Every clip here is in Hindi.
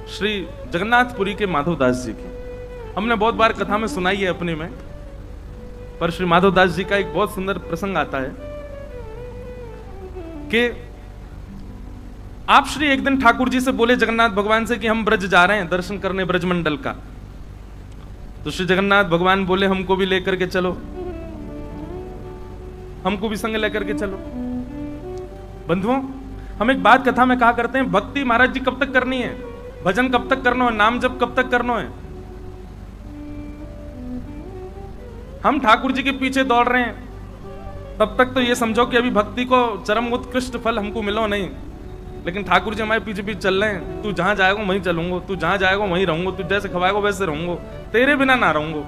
श्री जगन्नाथपुरी के माधवदास जी की। हमने बहुत बार कथा में सुनाई है अपने में, पर श्री माधवदास जी का एक बहुत सुंदर प्रसंग आता है कि आप श्री एक दिन ठाकुर जी से बोले जगन्नाथ भगवान से कि हम ब्रज जा रहे हैं दर्शन करने ब्रजमंडल का। तो श्री जगन्नाथ भगवान बोले हमको भी लेकर के चलो, हमको भी संग लेकर के चलो। बंधुओं, हम एक बात कथा में कहा करते हैं, भक्ति महाराज जी कब तक करनी है, भजन कब तक करना है, नाम जप कब तक करना है। हम ठाकुर जी के पीछे दौड़ रहे हैं तब तक तो ये समझो कि अभी भक्ति को चरम उत्कृष्ट फल हमको मिलो नहीं, लेकिन ठाकुर जी हमारे पीछे पीछे चल रहे हैं। तू जहां जाएगा वहीं चलूंगा, तू जहां जाएगा वहीं रहूंगा, तू जैसे खवाएगा वैसे रहूंगा, तेरे बिना ना रहूंगा।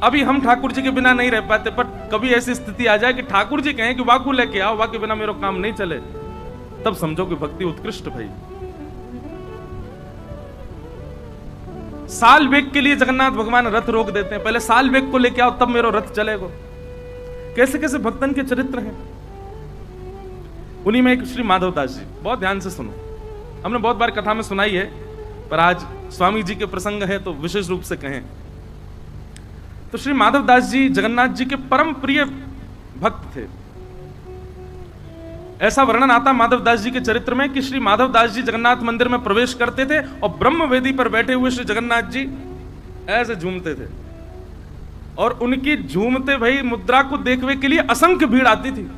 अभी हम ठाकुर जी के बिना नहीं रह पाते, पर कभी ऐसी स्थिति आ जाए कि ठाकुर जी कहें कि वाकू लेके आओ, वाके बिना मेरा काम नहीं चले, तब समझो कि भक्ति उत्कृष्ट भाई। साल वेग के लिए जगन्नाथ भगवान रथ रोक देते हैं, पहले साल वेग को लेके आओ तब मेरा रथ चलेगा। कैसे कैसे भक्तन के चरित्र हैं। उन्हीं में एक श्री माधवदास जी, बहुत ध्यान से सुनो, हमने बहुत बार कथा में सुनाई है, पर आज स्वामी जी के प्रसंग है तो विशेष रूप से कहें। तो श्री माधवदास जी जगन्नाथ जी के परम प्रिय भक्त थे। ऐसा वर्णन आता माधवदास जी के चरित्र में कि श्री माधवदास जी जगन्नाथ मंदिर में प्रवेश करते थे और ब्रह्म वेदी पर बैठे हुए श्री जगन्नाथ जी ऐसे झूमते थे, और उनकी झूमते भाई मुद्रा को देखने के लिए असंख्य भीड़ आती थी।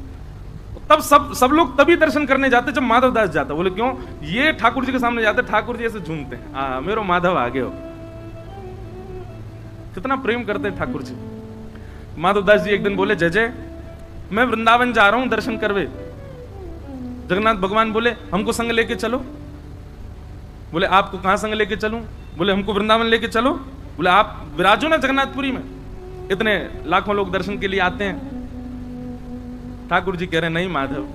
तब सब लोग तभी दर्शन करने जाते जब माधवदास जाता। बोले क्यों? ये ठाकुर जी के सामने जाते, ठाकुर जी ऐसे झूमते हैं, मेरो माधव आगे हो। कितना प्रेम करते हैं ठाकुर जी। माधवदास जी एक दिन बोले जय जय, मैं वृंदावन जा रहा हूं दर्शन करवे। जगन्नाथ भगवान बोले हमको संग लेके चलो। बोले आपको कहां संग लेके चलूं? बोले हमको वृंदावन लेके चलो। बोले आप विराजो ना जगन्नाथपुरी में, इतने लाखों लोग दर्शन के लिए आते हैं। ठाकुर जी कह रहे नहीं माधव,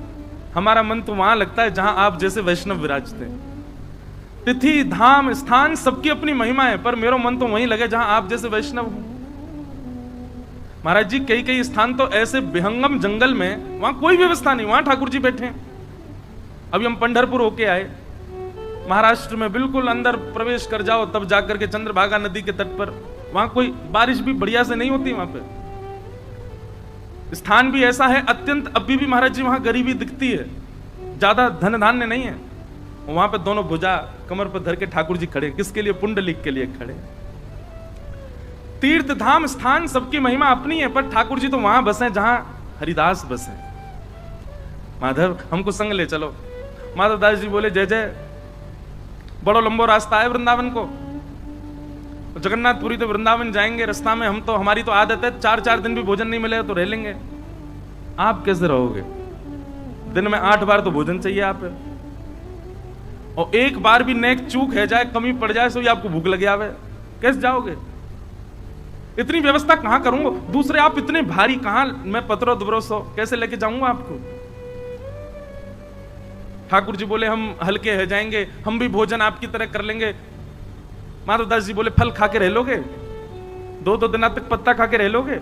हमारा मन तो वहां लगता है जहां आप जैसे वैष्णव विराजते हैं। तिथि धाम स्थान सबकी अपनी महिमा है, पर मेरा मन तो वहीं लगे जहां आप जैसे वैष्णव हो। महाराज जी कई कई स्थान तो ऐसे विहंगम जंगल में, वहां कोई व्यवस्था नहीं, वहां ठाकुर जी बैठे हैं। अभी हम पंढरपुर होके आए, महाराष्ट्र में बिल्कुल अंदर प्रवेश कर जाओ तब जाकर के चंद्रभागा नदी के तट पर, वहां कोई बारिश भी बढ़िया से नहीं होती। वहां पे स्थान भी ऐसा है अत्यंत, अभी भी महाराज जी वहां गरीबी दिखती है, ज्यादा धन धान्य नहीं है। वहां पे दोनों भुजा कमर पर धर के ठाकुर जी खड़े, किसके लिए? पुंडलिक के लिए खड़े। तीर्थ धाम स्थान सबकी महिमा अपनी है, पर ठाकुर जी तो वहां बसे जहां हरिदास बसे। माधव हमको संग ले चलो। माधवदास जी बोले जय जय, बड़ा लंबा रास्ता है वृंदावन को, जगन्नाथपुरी तो वृंदावन जाएंगे, रास्ता में हम तो, हमारी तो आदत है 4-4 दिन भी भोजन नहीं मिलेगा तो रह लेंगे। आप कैसे रहोगे? दिन में 8 बार तो भोजन चाहिए आप, और एक बार भी नेक चूक है जाए, कमी पड़ जाए सो आपको भूख लगे आवे, कैसे जाओगे? इतनी व्यवस्था कहां करूंगा? दूसरे आप इतने भारी, कहां मैं पत्रो दुबरो सो कैसे लेके जाऊंगा आपको? ठाकुर जी बोले हम हल्के है जाएंगे, हम भी भोजन आपकी तरह कर लेंगे। माधवदास जी बोले फल खा के रह लोगे, 2-2 दिन तक पत्ता खा के रह लोगे?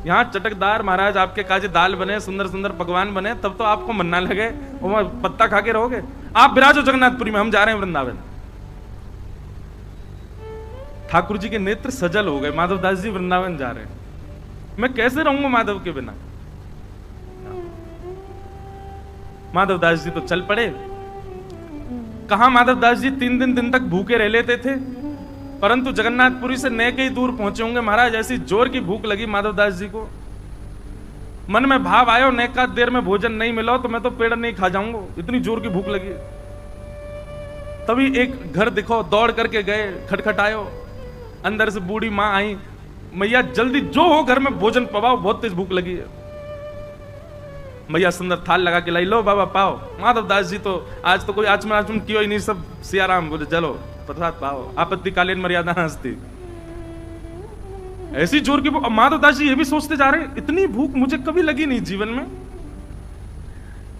यहाँ चटकदार महाराज आपके काजे दाल बने, सुंदर सुंदर पकवान बने, तब तो आपको मन ना लगे, और पत्ता खा के रहोगे? आप विराजो जगन्नाथपुरी में, हम जा रहे हैं वृंदावन। ठाकुर जी के नेत्र सजल हो गए, माधवदास जी वृंदावन जा रहे हैं, मैं कैसे रहूंगा माधव के बिना? माधवदास जी तो चल पड़े। कहां माधवदास जी 3 दिन तक भूखे रह लेते थे, परंतु जगन्नाथपुरी से नेक ही दूर पहुंचे होंगे महाराज, ऐसी जोर की भूख लगी माधवदास जी को। मन में भाव आयो नेका देर में भोजन नहीं मिला तो मैं तो पेड़ नहीं खा जाऊंगा, इतनी जोर की भूख लगी। तभी एक घर दिखो, दौड़ करके गए, खटखटायो, अंदर से बूढ़ी मां आई, मैया जल्दी जो हो घर में भोजन पवाओ, बहुत तेज भूख लगी है। मैया सुंदर थाल लगा के लाई, लो बाबा पाओ। माधवदास जी तो आज तो कोई आचमन कियो ही नहीं, सब सियाराम बोले चलो प्रसाद पाओ, आपत्तिकालीन मर्यादा हंसती। ऐसी जोर की भूख। माधवदास जी ये भी सोचते जा रहे हैं इतनी भूख मुझे कभी लगी नहीं जीवन में।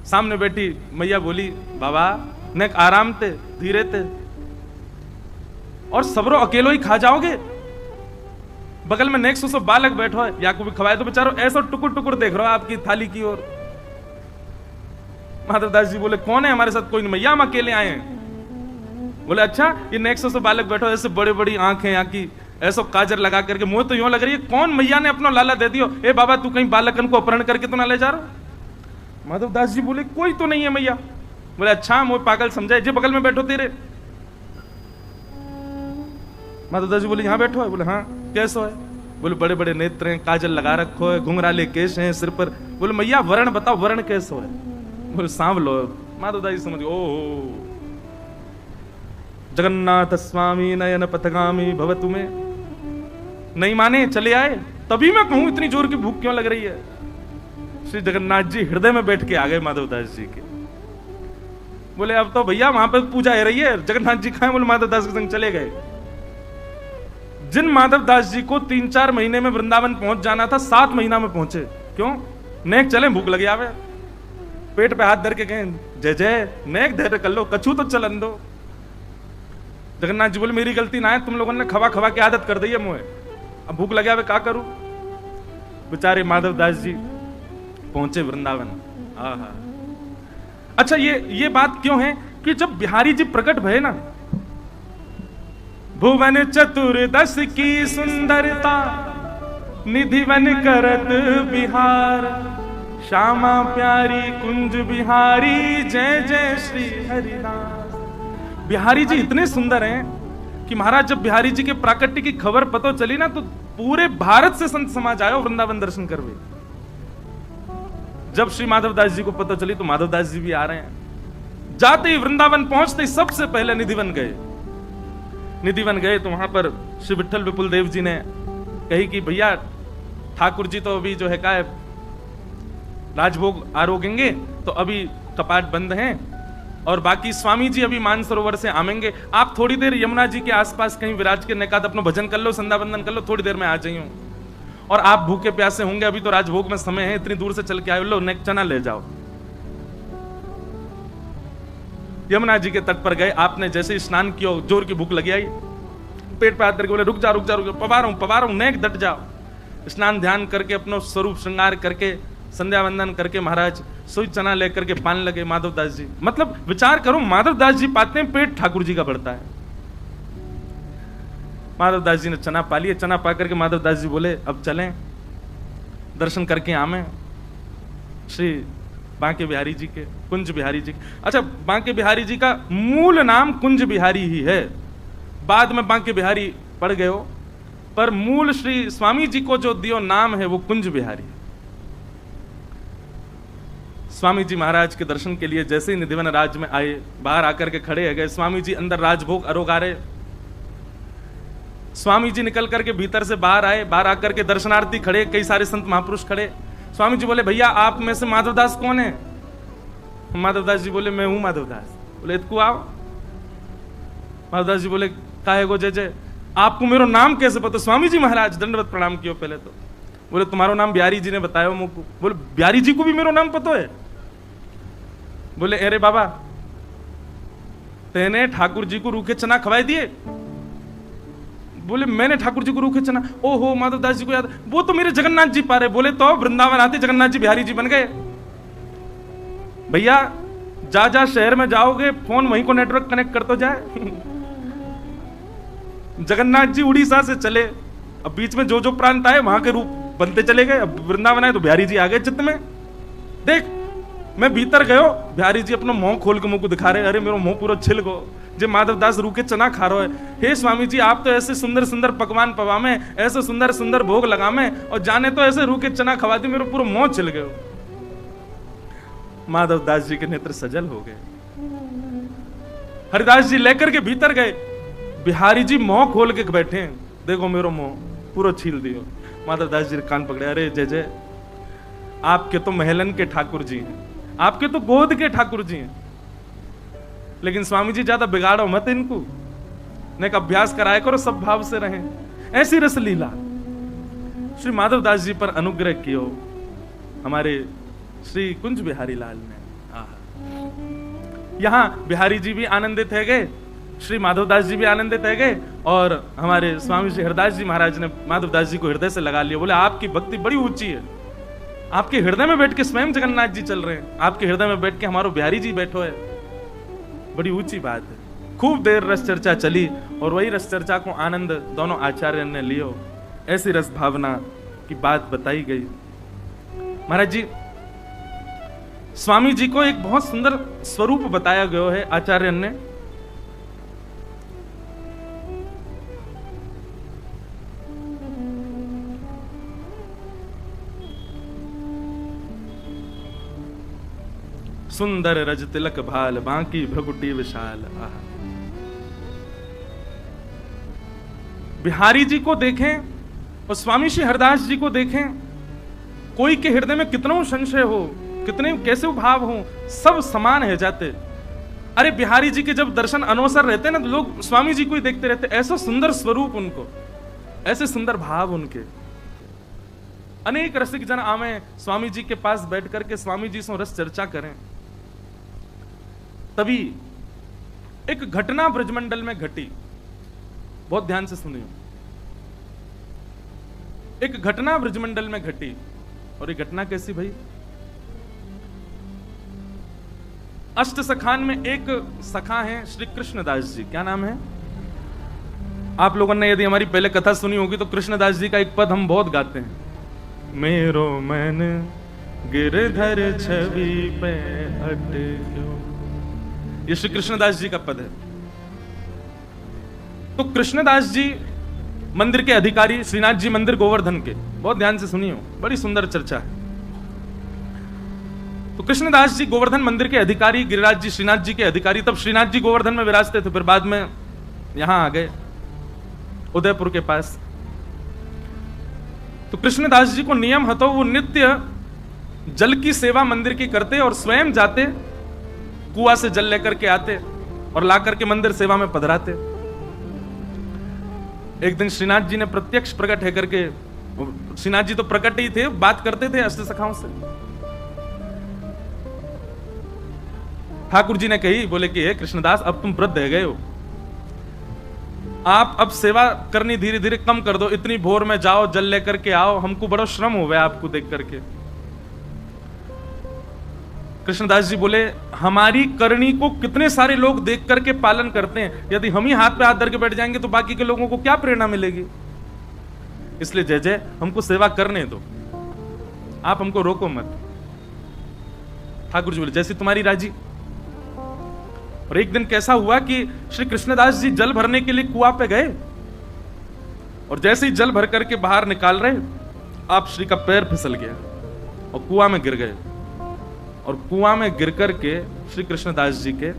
सामने बैठी मैया बोली बाबा नेक आराम थे, धीरे थे, और सबरो अकेलो ही खा जाओगे? बगल में नेक सो बालक बैठो है, या को भी खवाए तो बेचारो ऐसा टुकुर टुकुर देख रहा आपकी थाली की ओर। माधवदास जी बोले कौन है हमारे साथ? कोई नहीं, मैया हम अकेले आए हैं। बोले अच्छा, ये नेक्सो से बालक बैठो, ऐसे बड़ी बड़ी आंखें यहाँ की, ऐसा काजर लगा करके, मुझे तो यूं लग रही है कौन मैया ने अपना लाला दे दियो। ए बाबा तू कहीं बालकन को अपहरण करके तो ना ले जा रहा। माधव दास जी बोले कोई तो नहीं है मैया। बोले अच्छा, मुझे पागल समझाए, जे बगल में बैठो तेरे। माधव दास जी बोले यहाँ बैठो है। बोले हाँ कैसो है। बोले बड़े बड़े नेत्र हैं, काजल लगा रखो है, घुंघराले केश हैं सिर पर। बोले मैया वर्ण बताओ, वर्ण कैसो है। बोले सांवलो। माधव दास जी समझ, ओहो जगन्नाथ स्वामी नयन पथगामी भवतु में। नहीं माने, चले आए। तभी मैं कहूं इतनी जोर की भूख क्यों लग रही है। श्री जगन्नाथ जी हृदय में बैठ के आ गए माधव दास जी के। बोले अब तो भैया वहां पर पूजा हो रही है, जगन्नाथ जी कहां। बोले माधव दास के संग चले गए। जिन माधव दास जी को 3-4 महीने में वृंदावन पहुंच जाना था, 7 महीना में पहुंचे। क्यों? नेक चले, भूख लगी आवे। पेट पे हाथ धर के कहें जय जय, नेक धैर्य कर लो, कछू तो चलन दो। जगन्नाथ जी बोले मेरी गलती ना है, तुम लोगों ने खवा खवा की आदत कर दी है मुझे, अब भूख लगे आवे, क्या करूं। बेचारे माधव दास जी पहुंचे वृंदावन। आहा। अच्छा, ये बात क्यों है कि जब बिहारी जी प्रकट भये ना, भुवन चतुर्दश की सुंदरता निधि वन करत बिहार, श्यामा प्यारी कुंज बिहारी जय जय श्री हरिदास। बिहारी जी इतने सुंदर हैं कि महाराज जब बिहारी जी के प्राकट्य की खबर पता चली ना, तो पूरे भारत से संत समाज आयो वृंदावन दर्शन करवे। जब श्री माधव दास जी को पता चली तो माधव दास जी भी आ रहे हैं। जाते ही वृंदावन पहुंचते ही सबसे पहले निधिवन गए। निधिवन गए तो वहां पर श्री विठल विपुल देव जी ने कही कि भैया ठाकुर जी तो अभी जो है क्या राजभोग आरोगेंगे, तो अभी कपाट बंद हैं, और बाकी स्वामी जी अभी मानसरोवर से आमेंगे। आप थोड़ी देर यमुना जी के आसपास कहीं विराज के निकात अपना भजन कर लो, संध्या वंदन कर लो, थोड़ी देर में आ जाइयो। और आप भूखे प्यासे होंगे, अभी तो राजभोग में समय है, इतनी दूर से चल के आए, लो नेक चना ले जाओ। यमुना जी के तट पर गए। आपने जैसे ही स्नान किया, जोर की भूख लगी आई, पेट पे हाथ करके बोले रुक जा रुक जा रुक जा, पवा रहा हूं नेक डट जाओ। स्नान ध्यान करके अपना स्वरूप श्रृंगार करके संध्या वंदन करके महाराज सोई चना लेकर के पान लगे माधव दास जी। मतलब विचार करो, माधव दास जी पाते हैं, पेट ठाकुर जी का बढ़ता है। माधव दास जी ने चना पा लिया। चना पा करके माधव दास जी बोले अब चलें दर्शन करके आमें श्री बांके बिहारी जी के, कुंज बिहारी जी के। अच्छा, बांके बिहारी जी का मूल नाम कुंज बिहारी ही है, बाद में बांके बिहारी पड़ गए हो, पर मूल श्री स्वामी जी को जो दियो नाम है वो कुंज बिहारी। स्वामी जी महाराज के दर्शन के लिए जैसे ही निधिवन राज में आए, बाहर आकर के खड़े हो गए। स्वामी जी अंदर राजभोग अरोगारे। स्वामी जी निकल करके भीतर से बाहर आए, बाहर आकर के दर्शनार्थी खड़े, कई सारे संत महापुरुष खड़े। स्वामी जी बोले भैया आप में से माधवदास कौन है। माधवदास जी बोले मैं हूं माधवदास। बोले इतकू आओ। माधवदास जी बोले काहे गो जय जय, आपको मेरा नाम कैसे पता। स्वामी जी महाराज दंडवत प्रणाम कियो पहले तो। बोले तुम्हारा नाम बिहारी जी ने बताया मुझको। बोले बिहारी जी को भी मेरा नाम पता है। बोले अरे बाबा तेने ठाकुर जी को रूखे चना खवाए दिए। बोले मैंने ठाकुर जी को रूखे चना, ओहो माधवदास जी को याद, वो तो मेरे जगन्नाथ जी पा रहे। बोले तो वृंदावन आते जगन्नाथ जी बिहारी जी बन गए। भैया जा जा शहर में जाओगे फोन वहीं को नेटवर्क कनेक्ट कर तो जाए। जगन्नाथ जी उड़ीसा से चले, अब बीच में जो जो प्रांत आए वहां के रूप बनते चले गए। अब वृंदावन आए तो बिहारी जी आ गए चित्त में। देख मैं भीतर गयो, बिहारी जी अपना मुंह खोल के मुंह को दिखा रहे, अरे मेरा मुंह पूरा छिल गो, जे माधवदास रूखे चना खा रहे है। हे स्वामी जी आप तो ऐसे सुंदर सुंदर पकवान पवामे, ऐसे सुंदर सुंदर भोग लगामे, और जाने तो ऐसे रूखे चना खवा दी, मेरा पूरा मुंह छिल गयो। माधवदास जी के नेत्र सजल हो गए। हरिदास जी लेकर के भीतर गए, बिहारी जी मुंह खोल के बैठे, देखो मेरा मुंह पूरा छील दियो। माधवदास जी कान पकड़े, अरे जय जय आपके तो महलन के ठाकुर जी हैं, आपके तो गोद के ठाकुर जी हैं, लेकिन स्वामी जी ज्यादा बिगाड़ो मत इनको, नेक अभ्यास कराया करो, सब भाव से रहें। ऐसी रस लीला श्री माधवदास जी पर अनुग्रह कियो हमारे श्री कुंज बिहारी लाल ने। यहां बिहारी जी भी आनंदित है गए, श्री माधवदास जी भी आनंदित है गए, और हमारे स्वामी श्री हरदास जी महाराज ने माधवदास जी को हृदय से लगा लिया। बोले आपकी भक्ति बड़ी ऊंची है, आपके हृदय में बैठ के स्वयं जगन्नाथ जी चल रहे हैं, आपके हृदय में बैठ के हमारो बिहारी जी बैठो है, बड़ी ऊंची बात है। खूब देर रस चर्चा चली और वही रस चर्चा को आनंद दोनों आचार्य ने लियो। ऐसी रस भावना की बात बताई गई। महाराज जी, स्वामी जी को एक बहुत सुंदर स्वरूप बताया गया है आचार्य ने। सुंदर रज तिलक भाल बांकी भ्रगुटी विशाल। बिहारी जी को देखें और स्वामी श्री हरदास जी को देखें, कोई के हृदय में कितना संशय हो, कितने कैसे भाव हो, सब समान है जाते। अरे बिहारी जी के जब दर्शन अनवसर रहते ना, तो लोग स्वामी जी को ही देखते रहते। ऐसा सुंदर स्वरूप उनको, ऐसे सुंदर भाव उनके। अनेक रसिक जन आवे स्वामी जी के पास बैठ करके स्वामी जी से रस चर्चा करें। तभी एक घटना ब्रजमंडल में घटी, बहुत ध्यान से सुनियो। एक घटना ब्रजमंडल में घटी, और ये घटना कैसी भाई? अष्ट सखान में एक सखा है श्री कृष्णदास जी। क्या नाम है? आप लोगों ने यदि हमारी पहले कथा सुनी होगी तो कृष्णदास जी का एक पद हम बहुत गाते हैं। मेरो मन गिरधर छवि पे अटक्यो। ये श्री कृष्णदास जी का पद है। तो कृष्णदास जी मंदिर के अधिकारी, श्रीनाथ जी मंदिर गोवर्धन के, बहुत ध्यान से सुनियो, बड़ी सुंदर चर्चा है। तो कृष्णदास जी गोवर्धन मंदिर के अधिकारी, गिरिराज जी श्रीनाथ जी के अधिकारी। तब श्रीनाथ जी गोवर्धन में विराजते थे, फिर बाद में यहां आ गए उदयपुर के पास। तो कृष्णदास जी को नियम हतो, वो नित्य जल की सेवा मंदिर की करते और स्वयं जाते, कुआं से जल लेकर के आते और ला करके मंदिर सेवा में पधराते। एक दिन श्रीनाथ जी ने प्रत्यक्ष प्रकट है करके, श्रीनाथ जी तो प्रकट ही थे, बात करते थे अष्ट सखाओं से। ठाकुर जी ने कही, बोले कि हे कृष्णदास, अब तुम वृद्ध रह गए हो, आप अब सेवा करनी धीरे धीरे कम कर दो। इतनी भोर में जाओ, जल लेकर के आओ, हमको बड़ा श्रम हो गया आपको देख करके। कृष्णदास जी बोले, हमारी करनी को कितने सारे लोग देख करके पालन करते हैं, यदि हम ही हाथ पे हाथ धर के बैठ जाएंगे तो बाकी के लोगों को क्या प्रेरणा मिलेगी? इसलिए जय जय, हमको सेवा करने दो, आप हमको रोको मत। ठाकुर जी बोले, जैसी तुम्हारी राजी। और एक दिन कैसा हुआ कि श्री कृष्णदास जी जल भरने के लिए कुआं पे गए, और जैसे ही जल भर करके बाहर निकाल रहे, आप श्री का पैर फिसल गया और कुआं में गिर गए। और कुआं में गिर करके श्री कृष्णदास जी के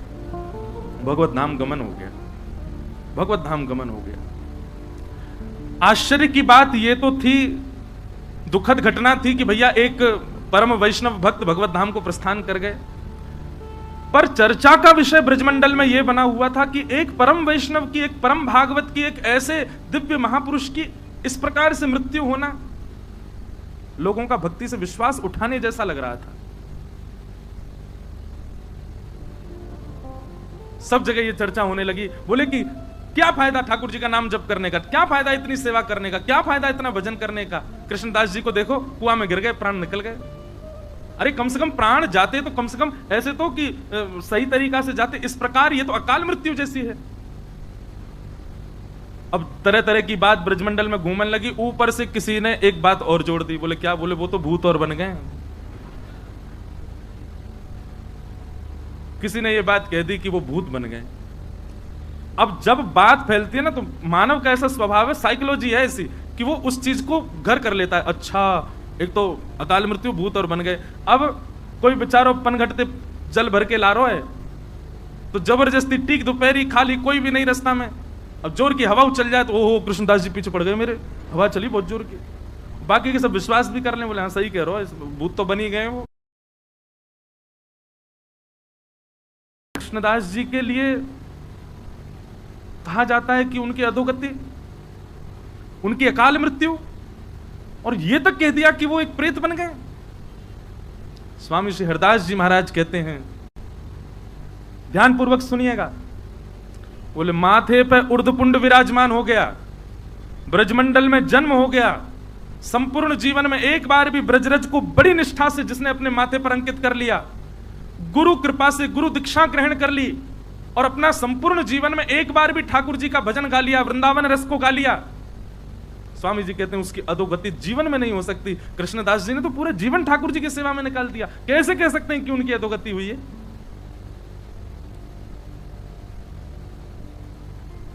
भगवत धाम गमन हो गया, भगवत धाम गमन हो गया। आश्चर्य की बात यह तो थी, दुखद घटना थी कि भैया एक परम वैष्णव भक्त भगवत धाम को प्रस्थान कर गए। पर चर्चा का विषय ब्रजमंडल में यह बना हुआ था कि एक परम वैष्णव की, एक परम भागवत की, एक ऐसे दिव्य महापुरुष की इस प्रकार से मृत्यु होना लोगों का भक्ति से विश्वास उठाने जैसा लग रहा था। सब जगह ये चर्चा होने लगी। बोले कि क्या फायदा ठाकुर जी का नाम जप करने का, क्या फायदा इतनी सेवा करने का, क्या फायदा इतना भजन करने का। कृष्णदास जी को देखो, कुआं में गिर गए, प्राण निकल गए। अरे कम से कम प्राण जाते तो कम से कम ऐसे तो कि सही तरीका से जाते, इस प्रकार ये तो अकाल मृत्यु जैसी है। अब तरह तरह की बात ब्रजमंडल में घूमने लगी। ऊपर से किसी ने एक बात और जोड़ दी। बोले क्या? बोले वो तो भूत और बन गए। किसी ने ये बात कह दी कि वो भूत बन गए। अब जब बात फैलती है ना, तो मानव का ऐसा स्वभाव है, साइकोलॉजी है ऐसी कि वो उस चीज को घर कर लेता है। अच्छा, एक तो अकाल मृत्यु, भूत और बन गए। अब कोई बेचारो पनघटते जल भर के ला रहा है, तो जबरदस्ती टीक दोपहरी खाली, कोई भी नहीं रास्ता में। अब जोर की हवा चल जाए तो ओहो कृष्णदास जी पीछे पड़ गए मेरे, हवा चली बहुत जोर की। बाकी के सब विश्वास भी कर ले, बोले हाँ सही कह रहे हो, भूत तो बन ही गए वो। कृष्णदास जी के लिए कहा जाता है कि उनकी अधोगति, उनकी अकाल मृत्यु, और यह तक कह दिया कि वो एक प्रेत बन गए। स्वामी श्री हरदास जी महाराज कहते हैं, ध्यानपूर्वक सुनिएगा। बोले माथे पर ऊर्ध्वपुंड विराजमान हो गया, ब्रजमंडल में जन्म हो गया, संपूर्ण जीवन में एक बार भी ब्रजरज को बड़ी निष्ठा से जिसने अपने माथे पर अंकित कर लिया, गुरु कृपा से गुरु दीक्षा ग्रहण कर ली, और अपना संपूर्ण जीवन में एक बार भी ठाकुर जी का भजन गा लिया, वृंदावन रस को गा लिया, स्वामी जी कहते हैं उसकी अधोगति जीवन में नहीं हो सकती। कृष्णदास जी ने तो पूरा जीवन ठाकुर जी की सेवा में निकाल दिया, कैसे कह सकते हैं कि उनकी अधोगति हुई है?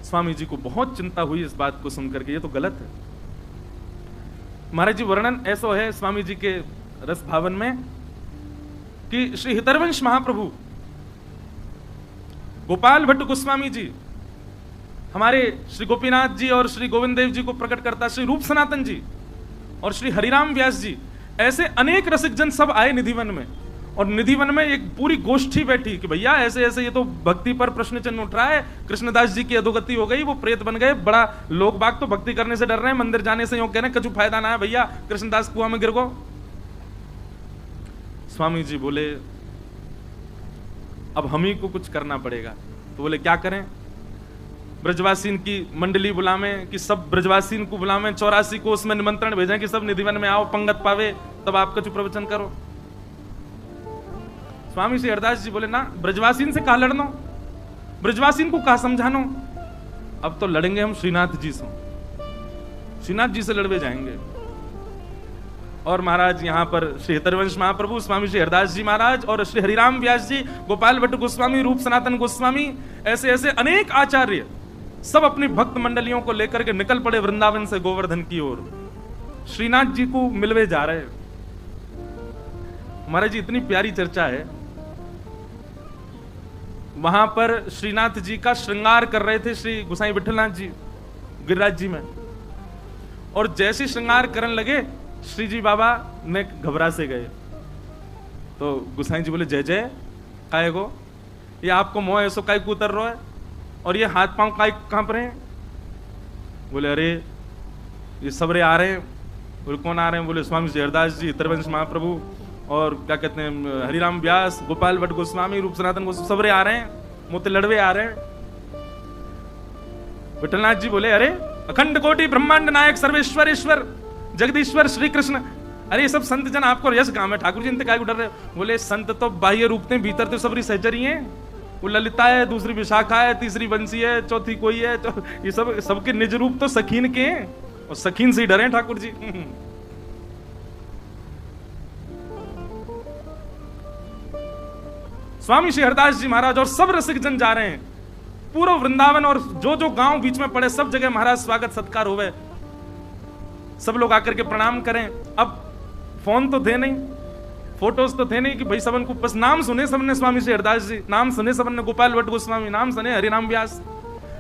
स्वामी जी को बहुत चिंता हुई इस बात को सुनकर के, ये तो गलत है। महाराज जी वर्णन ऐसा है स्वामी जी के रस भावन में कि श्री हितरवंश महाप्रभु गोपाल भट्ट गोस्वामी जी, हमारे श्री गोपीनाथ जी और श्री गोविंद देव जी को प्रकट करता श्री रूप सनातन जी और श्री हरिराम व्यास जी, ऐसे अनेक रसिकजन सब आए निधिवन में, और निधिवन में एक पूरी गोष्ठी बैठी कि भैया ऐसे ऐसे ये तो भक्ति पर प्रश्न चिन्ह उठ रहा है, कृष्णदास जी की अधोगति हो गई, वो प्रेत बन गए, बड़ा लोग बाग तो भक्ति करने से डर रहे हैं, मंदिर जाने से यूं कह रहे हैं, कछु फायदा ना है भैया, कृष्णदास कुआं में गिर गो। स्वामी जी बोले अब हम ही को कुछ करना पड़ेगा। तो बोले क्या करें? ब्रजवासीन की मंडली बुलावें कि सब ब्रजवासीन को बुलावें, 84 को उसमें निमंत्रण भेजें कि सब निधिवन में आओ, पंगत पावे, तब आप कछु प्रवचन करो। स्वामी श्री हरदास जी बोले ना, ब्रजवासीन से कहा लड़नो, ब्रजवासीन को कहा समझानो, अब तो लड़ेंगे हम श्रीनाथ जी से, श्रीनाथ जी से लड़वे जाएंगे। और महाराज यहाँ पर श्री हितरवंश महाप्रभु, स्वामी श्री हरदास जी महाराज और श्री हरिराम व्यास जी, गोपाल भट्ट गोस्वामी, रूप सनातन गोस्वामी, ऐसे ऐसे अनेक आचार्य सब अपनी भक्त मंडलियों को लेकर के निकल पड़े वृंदावन से गोवर्धन की ओर, श्रीनाथ जी को मिलवे जा रहे। महाराज जी इतनी प्यारी चर्चा है, वहां पर श्रीनाथ जी का श्रृंगार कर रहे थे श्री गोसाई विठलनाथ जी गिरिराज जी में, और जैसे श्रृंगार करने लगे श्री जी बाबा ने घबरा से गए। तो गोसाई जी बोले जय जय काय गो, ये आपको मोह ऐसो काय को उतर रहा है, और ये हाथ पांव काय कहां पर हैं? बोले अरे ये सबरे आ रहे हैं। बोले कौन आ रहे हैं? बोले स्वामी श्री हरदास जी, हितरवंश महाप्रभु और क्या कहते हैं हरिराम व्यास, गोपाल भट्ट गोस्वामी, रूप सनातन गोस्वामी, सबरे आ रहे हैं, मोते लड़वे आ रहे हैं। विठलनाथ जी बोले अरे अखंड कोटि ब्रह्मांड नायक सर्वेश्वर ईश्वर जगदीश्वर श्री कृष्ण, अरे ये सब संत जन आपको यश गांव है, ठाकुर जी इनसे काय को डर रहे? बोले संत तो बाह्य रूप थे, भीतर तो सबरी सहचरी हैं, वो ललिता है, दूसरी विशाखा है, तीसरी बंसी है, चौथी कोई है, तो ये सब सबके निज रूप तो सखीन के हैं, और सखीन से ही डरे ठाकुर जी। स्वामी श्री हरदास जी महाराज और सब रसिक जन जा रहे हैं, पूरा वृंदावन और जो जो गांव बीच में पड़े सब जगह महाराज स्वागत सत्कार होवे, सब लोग आकर के प्रणाम करें। अब फोन तो थे नहीं, फोटोज तो थे नहीं कि भाई सबन को बस नाम सुने सबने स्वामी श्री हरदास जी, नाम सुने सबन ने गोपाल भट्ट गोस्वामी, नाम सुने हरिराम व्यास।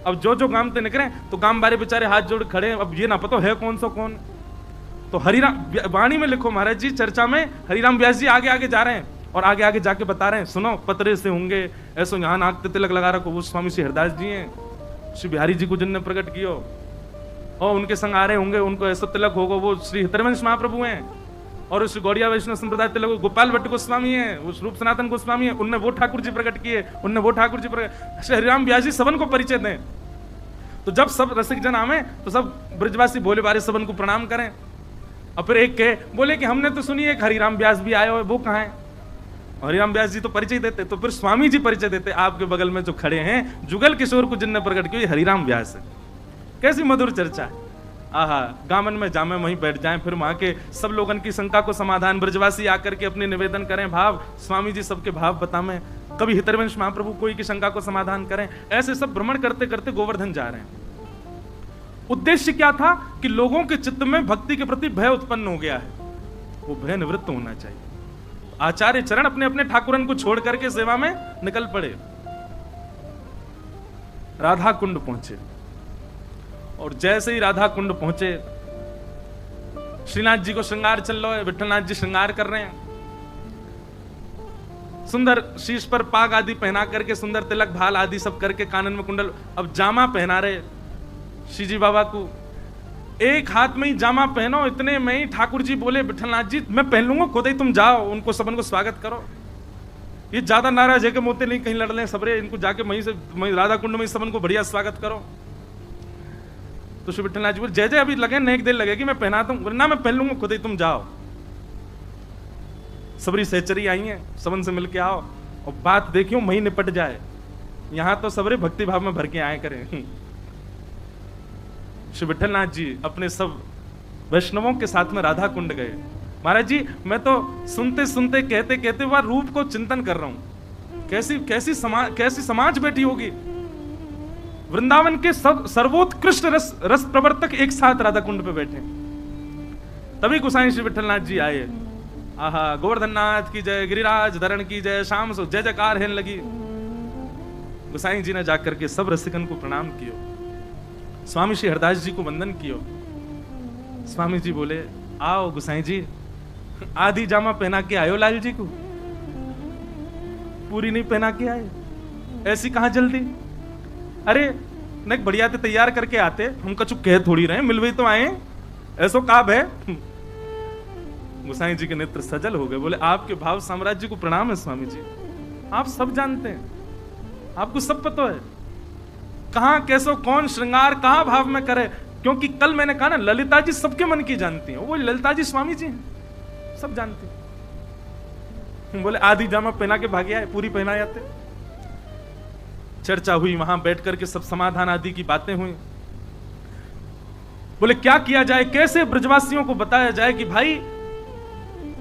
अब जो जो गांव से निकले तो गांव बारे बेचारे हाथ जोड़ खड़े, अब ये ना पता है कौन सो कौन। तो हरिराम वाणी में लिखो महाराज जी चर्चा में हरिराम व्यास जी आगे आगे जा रहे हैं और आगे आगे जाके बता रहे हैं, सुनो पतरे से होंगे ऐसो यहाँ नाक तिलक लगा रखो, वो स्वामी श्री हरदास जी हैं, श्री बिहारी जी को जिनने प्रकट कियो, और उनके संग आ रहे होंगे, उनको ऐसा तिलक होगा, वो श्री हितरवंश महाप्रभु हैं, और श्री गौड़िया वैष्णव संप्रदाय तिलक गोपाल भट्ट गोस्वामी है, वो रूप सनातन गोस्वामी है, उनने वो ठाकुर जी प्रकट किए, उनने वो ठाकुर जी प्रकट, श्री हरिराम व्यास जी सबन को परिचय दें। तो जब सब रसिक जन आवे तो सब ब्रजवासी भोले बारे सबन को प्रणाम करें। और फिर एक कहे बोले कि हमने तो सुनी एक हरिराम व्यास भी आए हुए, वो कहाँ है? हरिराम व्यास जी तो परिचय देते, तो फिर स्वामी जी परिचय देते, आपके बगल में जो खड़े हैं जुगल किशोर को जिनने प्रकट किया हरिराम व्यास है। कैसी मधुर चर्चा है, आहा, गामन में जामे वहीं बैठ जाएं, फिर वहां के सब लोगन की शंका को समाधान, ब्रजवासी आकर के अपने निवेदन करें भाव, स्वामी जी सबके भाव बताएं, कभी हितरवंश महाप्रभु कोई की शंका को समाधान करें, ऐसे सब भ्रमण करते करते गोवर्धन जा रहे हैं। उद्देश्य क्या था कि लोगों के चित्त में भक्ति के प्रति भय उत्पन्न हो गया है, वो भय निवृत्त होना चाहिए। आचार्य चरण अपने अपने ठाकुरन को छोड़ करके सेवा में निकल पड़े। राधा कुंड पहुंचे, और जैसे ही राधा कुंड पहुंचे श्रीनाथ जी को श्रृंगार चल रहा है, विठलनाथ जी श्रृंगार कर रहे हैं, सुंदर शीश पर पाग आदि पहना करके, सुंदर तिलक भाल आदि सब करके, कानन में कुंडल, अब जामा पहना रहे श्री जी बाबा को। एक हाथ में ही जामा पहनो, इतने में ही ठाकुर जी बोले विठलनाथ जी मैं पहन लूंगा, खुद ही तुम जाओ, उनको सबन को स्वागत करो। ये ज्यादा नाराज है कि मोते नहीं कहीं लड़ लें सबरे, इनको जाके वहीं से राधा कुंड में सबन को बढ़िया स्वागत करो। तो श्री विठलनाथ जी बोले जय जय अभी लगे, नहीं देर लगेगी, मैं पहनाता हूं ना, मैं पहन लूंगा, खुद ही तुम जाओ। सबरी सहचरी आई है, सबन से मिलके आओ और बात देखियो वहीं निपट जाए। यहां तो सबरे भक्ति भाव में भर के आए करें। श्री विठलनाथ जी अपने सब वैष्णवों के साथ में राधा कुंड गए। महाराज जी मैं तो सुनते सुनते कहते कहते वह रूप को चिंतन कर रहा हूं, कैसी समाज बैठी होगी। वृंदावन के सब सर्वोत्कृष्ट रस प्रवर्तक एक साथ राधा कुंड पे बैठे। तभी गोसाई श्री विठलनाथ जी आए। आहा, गोवर्धननाथ की जय, गिरिराज धरण की जय, शाम सो जय जयकार है लगी। गोसाई जी ने जाकर के सब रसिकन को प्रणाम कियो, स्वामी श्री हरदास जी को वंदन कियो। स्वामी जी बोले, आओ गोसाई जी, आधी जामा पहना के आयो लाल जी को, पूरी नहीं पहना के आए, ऐसी कहां जल्दी? अरे न बढ़िया ते तैयार करके आते, हम कछु कह थोड़ी रहे, मिलवे तो आए, ऐसो काब है। गोसाई जी के नेत्र सजल हो गए, बोले आपके भाव साम्राज्य को प्रणाम है स्वामी जी, आप सब जानते हैं, आपको सब पता है कहां कैसो कौन श्रृंगार कहां भाव में करे। क्योंकि कल मैंने कहा ना, ललिता जी सबके मन की जानती हैं, वो ललिता जी स्वामी जी हैं, सब जानती हैं। बोले आधी जामा पहना के भागे आए, पूरी पहना जाते। चर्चा हुई, वहां बैठ करके सब समाधान आदि की बातें हुई। बोले क्या किया जाए, कैसे ब्रजवासियों को बताया जाए कि भाई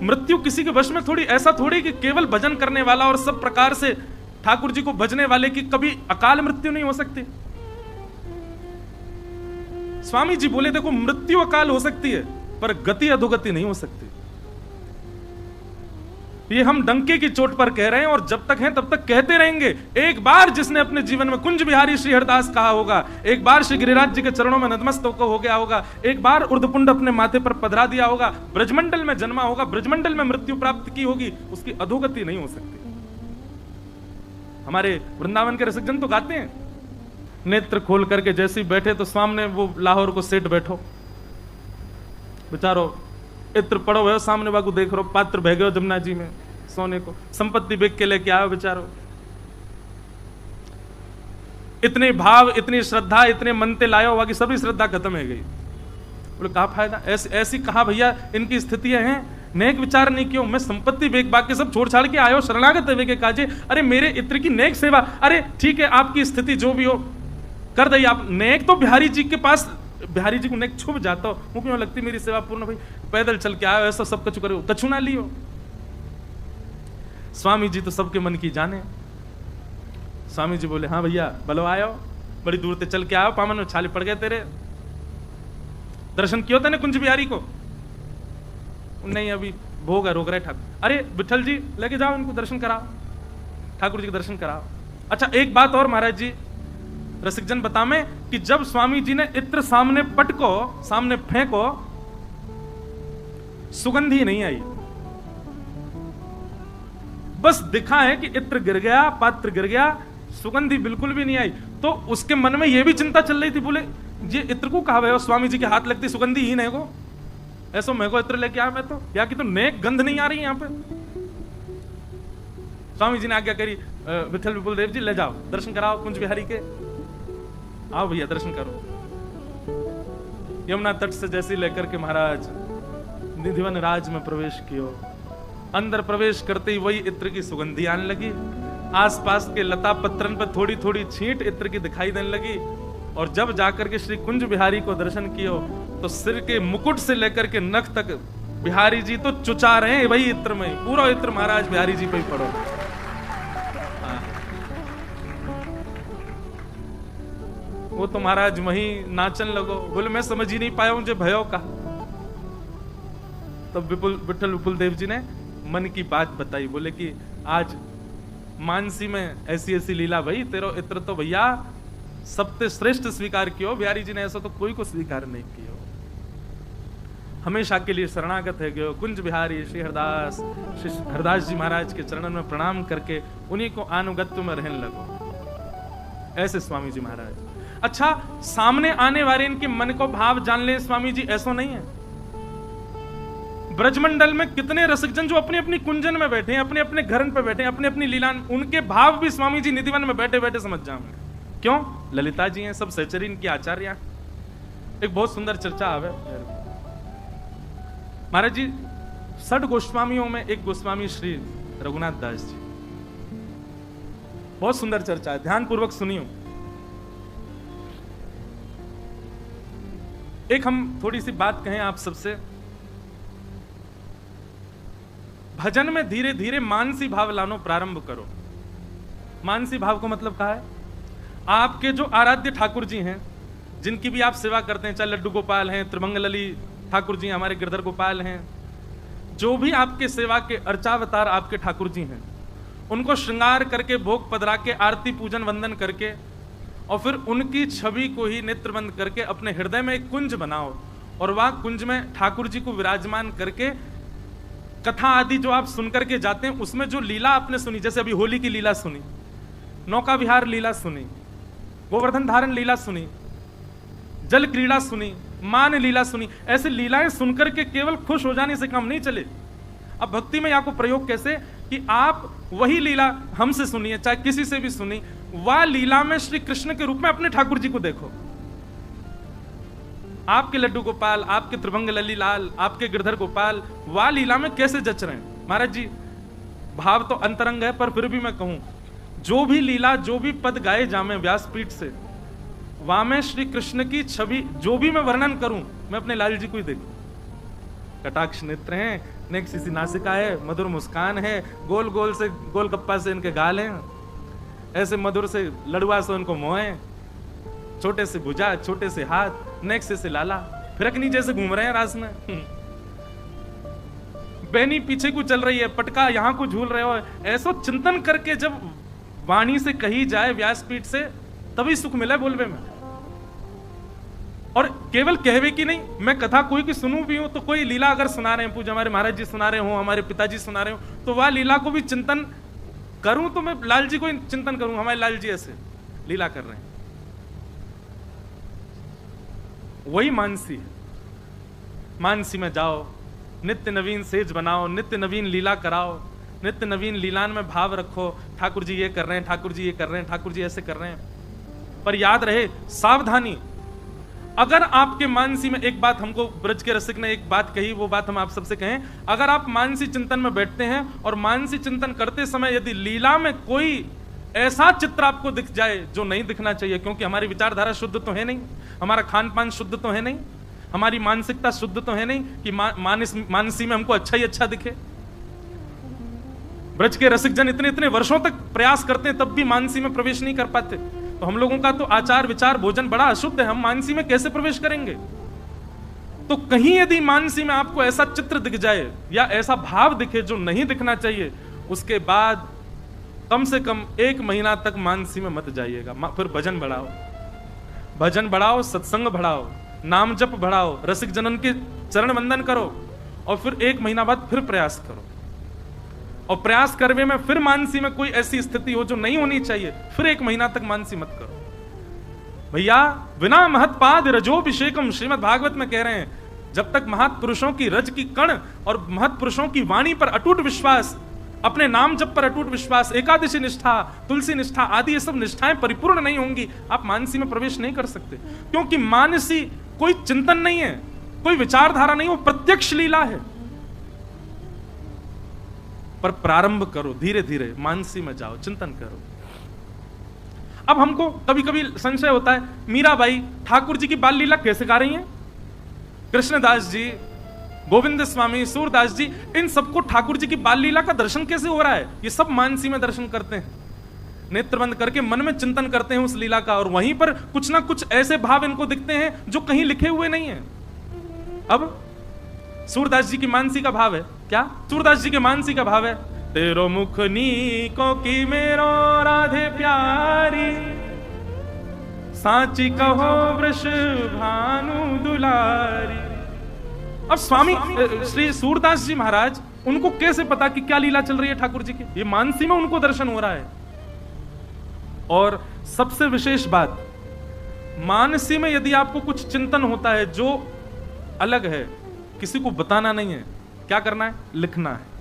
मृत्यु किसी के वश में थोड़ी, ऐसा थोड़ी कि केवल भजन करने वाला और सब प्रकार से ठाकुर जी को भजने वाले की कभी अकाल मृत्यु नहीं हो सकती। स्वामी जी बोले देखो मृत्यु अकाल हो सकती है पर गति अधोगति नहीं हो सकती। ये हम डंके की चोट पर कह रहे हैं और जब तक हैं तब तक कहते रहेंगे। एक बार जिसने अपने जीवन में कुंज बिहारी श्री हरदास कहा होगा, एक बार श्री गिरिराज जी के चरणों में नतमस्तक हो गया होगा, एक बार उर्धपुंड अपने माथे पर पधरा दिया होगा, ब्रजमंडल में जन्मा होगा, ब्रजमंडल में मृत्यु प्राप्त की होगी, उसकी अधोगति नहीं हो सकती। हमारे वृंदावन के रसिकजन तो गाते हैं, नेत्र खोल करके जैसे ही बैठे तो सामने वो लाहौर को सेठ बैठो, बेचारो इत्र पड़ो है सामने बागू देख रहे हो, पात्र बह गयो जमुना जी में सोने को, संपत्ति बेच के लेके आयो बेचारो। इतने भाव, इतनी श्रद्धा, इतने मनते लायो, बाकी सभी श्रद्धा खत्म है गई। बोले क्या फायदा, ऐसी कहा भैया इनकी स्थितियां हैं, नेक विचार नहीं क्यों, मैं संपत्ति बेच बाग के सब छोड़ छाड़ के आयो, शरणागत वे के काजे, अरे मेरे इत्र की नेक सेवा, अरे ठीक है आपकी स्थिति जो भी हो कर दई आप, नेक तो बिहारी जी के पास, बिहारी जी को नेक छुप जाता हो, वो क्यों लगती मेरी सेवा पूर्ण भाई, पैदल चल के आयो, ऐसा सब कुछ करो, कछु ना लियो। स्वामी जी तो सबके मन की जाने। स्वामी जी बोले हाँ भैया बलो आयो, बड़ी दूर से चल के आयो, पामन में छाले पड़ गए तेरे, दर्शन किया तेने कुंज बिहारी को? नहीं अभी भोग है, रोक रहे ठाकुर। अरे विठल जी लेके जाओ इनको, दर्शन कराओ, ठाकुर जी के दर्शन कराओ। अच्छा एक बात और महाराज जी, रसिकजन बता में कि जब स्वामी जी ने इत्र सामने पटको, सामने फेंको, सुगंधी नहीं आई, बस दिखा है कि इत्र गिर गया, पात्र गिर गया, सुगंधी बिल्कुल भी नहीं आई। तो उसके मन में यह भी चिंता चल रही थी, बोले ये इत्र को कहा है, स्वामी जी के हाथ लगती सुगंधी ही नहीं को, ऐसा मैं को इत्र लेके आया मैं तो, या कि तो नेक गंध नहीं आ रही यहां पे। स्वामी जी ने आज्ञा करी, विठल विपुल देव जी ले जाओ, दर्शन कराओ कुंज बिहारी के, आओ भैया दर्शन करो। यमुना तट से जैसे लेकर के महाराज निधिवन राज में प्रवेश कियो, अंदर प्रवेश करते ही वही इत्र की सुगंधी आने लगी, आसपास के लता पत्रन पर थोड़ी थोड़ी छींट इत्र की दिखाई देने लगी। और जब जाकर के श्री कुंज बिहारी को दर्शन कियो तो सिर के मुकुट से लेकर के नख तक बिहारी जी तो चुचा रहे हैं वही इत्र में, पूरा इत्र महाराज बिहारी जी पे ही पड़ो। वो तो महाराज वहीं नाचन लगो, बोले मैं समझ ही नहीं पाया मुझे भयो का। तब विठल विपुल देव जी ने मन की बात बताई, बोले कि आज मानसी में ऐसी ऐसी लीला भाई, तेरो इत्र तो भैया सबसे श्रेष्ठ स्वीकार कियो, बिहारी जी ने ऐसा तो कोई को स्वीकार नहीं किया, हमेशा के लिए शरणागत है गयो। कुंज बिहारी श्री हरदास, श्री हरदास जी महाराज के चरणों में प्रणाम करके उन्हीं को अनुगत्य में रहने लगो, ऐसे स्वामी जी महाराज। अच्छा सामने आने वाले इनके मन को भाव जान ले स्वामी जी, ऐसा नहीं है। ब्रजमंडल में कितने रसिकजन जो अपनी अपनी कुंजन में बैठे हैं, अपने अपने घर पे बैठे हैं, अपनी अपनी लीला, उनके भाव भी स्वामी जी निधिवन में बैठे बैठे समझ जाऊंगे। क्यों? ललिता जी हैं, सब सहचरी इनकी आचार्य। एक बहुत सुंदर चर्चा आवे महाराज जी, 6 गोस्वामियों में एक गोस्वामी श्री रघुनाथ दास जी, बहुत सुंदर चर्चा है, ध्यान पूर्वक सुनियो। एक हम थोड़ी सी बात कहें आप सबसे, भजन में धीरे धीरे मानसी भाव लानो प्रारंभ करो। मानसी भाव को मतलब कहा है, आपके जो आराध्य ठाकुर जी हैं, जिनकी भी आप सेवा करते हैं, चाहे लड्डू गोपाल हैं, त्रिमंगलली ठाकुर जी हमारे गिरधर गोपाल हैं, जो भी आपके सेवा के अर्चावतार आपके ठाकुर जी हैं, उनको श्रृंगार करके भोग पधरा के आरती पूजन वंदन करके और फिर उनकी छवि को ही नेत्रबंद करके अपने हृदय में एक कुंज बनाओ और वह कुंज में ठाकुर जी को विराजमान करके कथा आदि जो आप सुन करके जाते हैं, उसमें जो लीला आपने सुनी, जैसे अभी होली की लीला सुनी, नौका विहार लीला सुनी, गोवर्धन धारण लीला सुनी, जल क्रीड़ा सुनी, मान लीला सुनी, ऐसे लीलाएं सुनकर के केवल खुश हो जाने से काम नहीं चले। अब भक्ति में आपको प्रयोग कैसे कि आप वही लीला हमसे सुनिए, चाहे किसी से भी सुनी, वह लीला में श्री कृष्ण के रूप में अपने ठाकुर जी को देखो। आपके लड्डू गोपाल, आपके त्रिभंग लली लाल, आपके गिरधर गोपाल वह लीला में कैसे जच रहे हैं। महाराज जी भाव तो अंतरंग है, पर फिर भी मैं कहूं, जो भी लीला, जो भी पद गाए जामे व्यासपीठ से, वहां में श्री कृष्ण की छवि जो भी मैं वर्णन करूं, मैं अपने लाल जी को ही देखूं। कटाक्ष नेत्र हैं, नेक सी नासिका है, मधुर मुस्कान है, गोल गोल से गोलगप्पा से इनके गाल हैं, ऐसे मधुर से लड़ुआ से उनको मोह है, छोटे से भुजा, छोटे से हाथ, नेक से लाला, फिरकनी जैसे घूम रहे हैं रास में। बैनी पीछे को चल रही है, पटका यहां को झूल रहे हो। ऐसा चिंतन करके जब वाणी से कही जाए व्यासपीठ से, तभी सुख मिले बोलवे में। और केवल कहवे की नहीं, मैं कथा कोई की सुनूं भी हूं तो कोई लीला अगर सुना रहे हैं, पूज्य हमारे महाराज जी सुना रहे हो, हमारे पिताजी सुना रहे हो, तो वह लीला को भी चिंतन करूं तो मैं लाल जी को चिंतन करूं, हमारे लाल जी ऐसे लीला कर रहे हैं। वही मानसी है। मानसी में जाओ, नित्य नवीन सेज बनाओ, नित्य नवीन लीला कराओ, नित्य नवीन लीलान में भाव रखो। ठाकुर जी ये कर रहे हैं, ठाकुर जी ये कर रहे हैं, ठाकुर जी ऐसे कर रहे हैं। पर याद रहे, सावधानी, अगर आपके मानसी में, एक बात हमको ब्रज के रसिक ने एक बात कही, वो बात हम आप सबसे कहें, अगर आप मानसी चिंतन में बैठते हैं और मानसी चिंतन करते समय यदि लीला में कोई ऐसा चित्र आपको दिख जाए जो नहीं दिखना चाहिए, क्योंकि हमारी विचारधारा शुद्ध तो है नहीं, हमारा खान पान शुद्ध तो है नहीं, हमारी मानसिकता शुद्ध तो है नहीं कि मानसी में हमको अच्छा ही अच्छा दिखे। ब्रज के रसिक जन इतने इतने वर्षों तक प्रयास करते हैं, तब भी मानसी में प्रवेश नहीं कर पाते। तो हम लोगों का तो आचार विचार भोजन बड़ा अशुद्ध है, हम मानसी में कैसे प्रवेश करेंगे। तो कहीं यदि मानसी में आपको ऐसा चित्र दिख जाए या ऐसा भाव दिखे जो नहीं दिखना चाहिए, उसके बाद कम से कम 1 महीना तक मानसी में मत जाइएगा। फिर भजन बढ़ाओ, भजन बढ़ाओ, सत्संग बढ़ाओ, नाम जप बढ़ाओ, रसिक जनन के चरण वंदन करो, और फिर 1 महीना बाद फिर प्रयास करो। और प्रयास करने में फिर मानसी में कोई ऐसी स्थिति हो जो नहीं होनी चाहिए, फिर 1 महीना तक मानसी मत करो। भैया बिना महत्पाद रजोभिषेकम, श्रीमद् भागवत में कह रहे हैं, जब तक महत्पुरुषों की रज की कण और महत्पुरुषों की वाणी पर अटूट विश्वास, अपने नाम जप पर अटूट विश्वास, एकादशी निष्ठा, तुलसी निष्ठा आदि ये सब निष्ठाएं परिपूर्ण नहीं होंगी, आप मानसी में प्रवेश नहीं कर सकते। क्योंकि मानसी कोई चिंतन नहीं है, कोई विचारधारा नहीं, वो प्रत्यक्ष लीला है। पर प्रारंभ करो, धीरे धीरे मानसी में जाओ, चिंतन करो। अब हमको कभी कभी संशय होता है, मीराबाई ठाकुर जी की बाल लीला कैसे गा रही हैं? कृष्णदास जी, गोविंद स्वामी, सूरदास जी, इन सबको ठाकुर जी की बाल लीला का दर्शन कैसे हो रहा है? ये सब मानसी में दर्शन करते हैं, नेत्र बंद करके मन में चिंतन करते हैं उस लीला का, और वहीं पर कुछ ना कुछ ऐसे भाव इनको दिखते हैं जो कहीं लिखे हुए नहीं है। अब सूरदास जी की मानसी का भाव है क्या? सूरदास जी के मानसी का भाव है, तेरो मुख नीको की मेरो राधे प्यारी, सांची कहो वृष भानु दुलारी। अब स्वामी श्री सूरदास जी महाराज, उनको कैसे पता कि क्या लीला चल रही है ठाकुर जी की? ये मानसी में उनको दर्शन हो रहा है। और सबसे विशेष बात, मानसी में यदि आपको कुछ चिंतन होता है जो अलग है, किसी को बताना नहीं है, क्या करना है? लिखना है।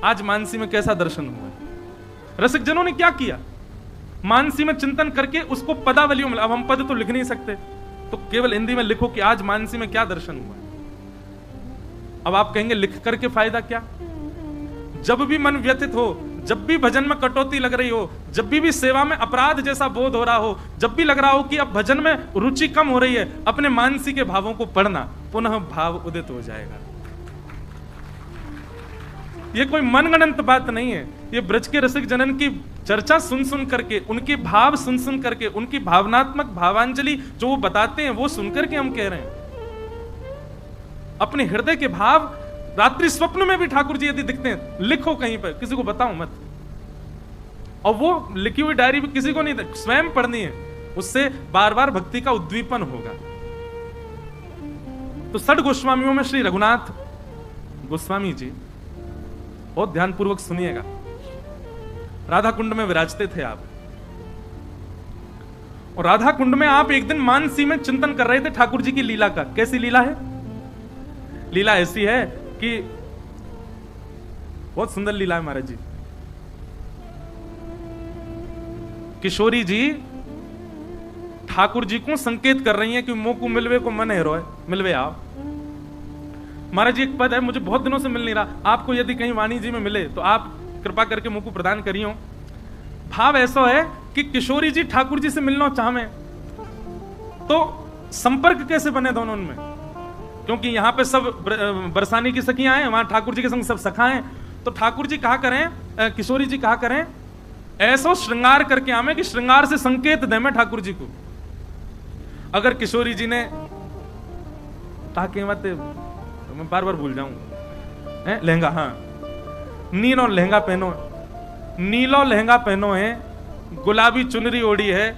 आज मानसी में कैसा दर्शन हुआ है? रसिक जनों ने क्या किया? मानसी में चिंतन करके उसको पदावलियों में, अब हम पद तो लिख नहीं सकते, तो केवल हिंदी में लिखो कि आज मानसी में क्या दर्शन हुआ है। अब आप कहेंगे लिख करके फायदा क्या? जब भी मन व्यथित हो, जब भी भजन में कटौती लग रही हो, जब भी सेवा में अपराध जैसा बोध हो रहा हो, जब भी लग रहा हो कि अब भजन में रुचि कम हो रही है, अपने मानसी के भावों को पढ़ना, पुनः भाव उदित हो जाएगा। ये कोई मनगणंत बात नहीं है, ये ब्रज के रसिक जनन की चर्चा सुन सुन करके, उनके भाव सुन सुन करके, उनकी भावनात्मक भावांजलि जो वो बताते हैं वो सुन करके हम कह रहे हैं। अपने हृदय के भाव रात्रि स्वप्न में भी ठाकुर जी यदि दिखते हैं, लिखो कहीं पर, किसी को बताओ मत। और वो लिखी हुई डायरी भी किसी को नहीं, स्वयं पढ़नी है, उससे बार बार भक्ति का उद्दीपन होगा। तो षड गोस्वामियों में श्री रघुनाथ गोस्वामी जी, बहुत ध्यानपूर्वक सुनिएगा। राधा कुंड में विराजते थे आप, और राधा कुंड में आप एक दिन मानसी में चिंतन कर रहे थे ठाकुर जी की लीला का। कैसी लीला है? लीला ऐसी है कि बहुत सुंदर लीला है महाराज जी। किशोरी जी ठाकुर जी को संकेत कर रही हैं कि मोकू मिलवे को मन है रोए, मिलवे आओ। महाराज जी एक पद है, मुझे बहुत दिनों से मिल नहीं रहा, आपको यदि कहीं वाणी जी में मिले तो आप कृपा करके मुझको प्रदान करियो। भाव ऐसा है कि किशोरी जी ठाकुर जी से मिलना चाहे तो संपर्क कैसे बने दोनों उनमें, क्योंकि यहाँ पे सब बरसानी की सखियां हैं, वहां ठाकुर जी के संग सब सखा हैं। तो ठाकुर जी कहा करें, किशोरी जी कहा करें, ऐसा श्रृंगार करके आमे कि श्रृंगार से संकेत दे मैं ठाकुर जी को। अगर किशोरी जी ने ताकि मत, मैं बार बार भूल जाऊं, लहंगा, हाँ नीलो लहंगा पहनो, नीलो लहंगा पहनो है, गुलाबी चुनरी ओढ़ी है,